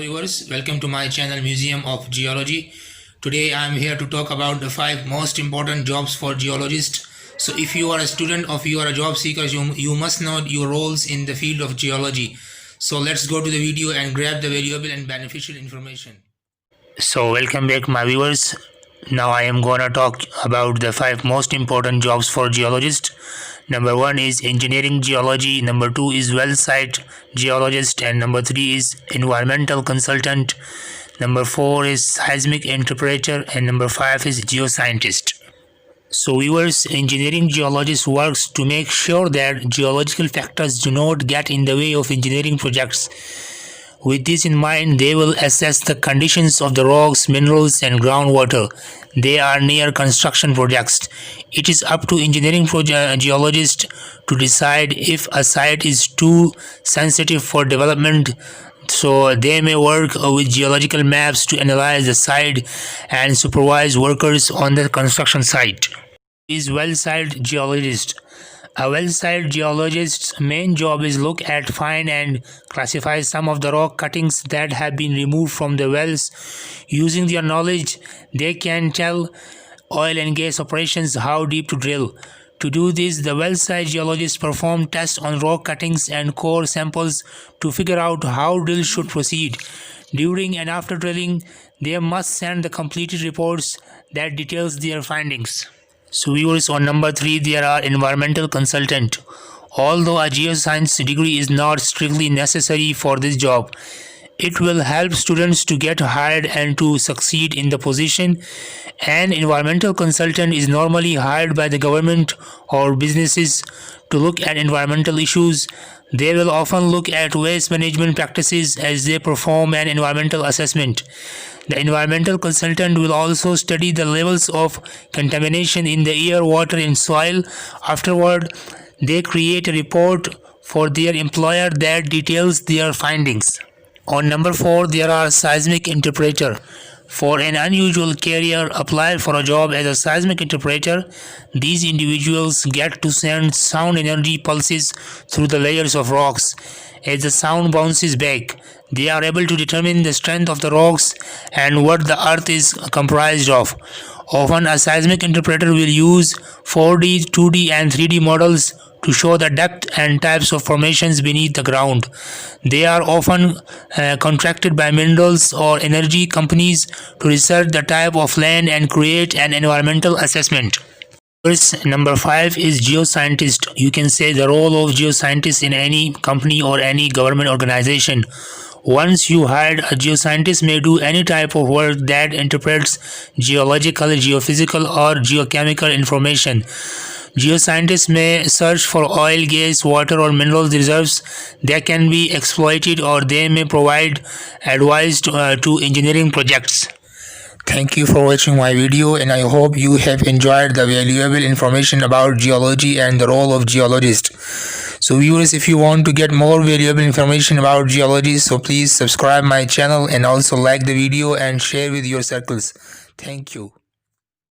viewers, welcome to my channel Museum of Geology. Today I am here to talk about the 5 most important jobs for geologists. So if you are a student or you are a job seeker, you must know your roles in the field of geology. So let's go to the video and grab the valuable and beneficial information. So welcome back my viewers. Now I am gonna talk about the 5 most important jobs for geologists. Number 1 is engineering geology, number 2 is well site geologist, and number 3 is environmental consultant, number 4 is seismic interpreter, and number 5 is geoscientist. So viewers, engineering geologist works to make sure that geological factors do not get in the way of engineering projects. With this in mind, they will assess the conditions of the rocks, minerals, and groundwater. They are near construction projects. It is up to engineering geologists to decide if a site is too sensitive for development. So they may work with geological maps to analyze the site and supervise workers on the construction site. Is well site geologist. A well site geologist's main job is look at, find and classify some of the rock cuttings that have been removed from the wells. Using their knowledge, they can tell oil and gas operations how deep to drill. To do this, the well site geologists perform tests on rock cuttings and core samples to figure out how drill should proceed. During and after drilling, they must send the completed reports that details their findings. So viewers, on number 3 there are environmental consultant. Although a geoscience degree is not strictly necessary for this job, it will help students to get hired and to succeed in the position. An environmental consultant is normally hired by the government or businesses to look at environmental issues. They will often look at waste management practices as they perform an environmental assessment. The environmental consultant will also study the levels of contamination in the air, water, and soil. Afterward, they create a report for their employer that details their findings. On number 4, there are seismic interpreter. For an unusual career, apply for a job as a seismic interpreter. These individuals get to send sound energy pulses through the layers of rocks. As the sound bounces back, they are able to determine the strength of the rocks and what the earth is comprised of. Often, a seismic interpreter will use 4D, 2D, and 3D models to show the depth and types of formations beneath the ground. They are often contracted by minerals or energy companies to research the type of land and create an environmental assessment. Number 5 is geoscientist. You can say the role of geoscientist in any company or any government organization. Once you hired, a geoscientist may do any type of work that interprets geological, geophysical, or geochemical information. Geoscientists may search for oil, gas, water, or mineral reserves that can be exploited, or they may provide advice to engineering projects. Thank you for watching my video, and I hope you have enjoyed the valuable information about geology and the role of geologist. So viewers, if you want to get more valuable information about geology, so please subscribe my channel and also like the video and share with your circles. Thank you.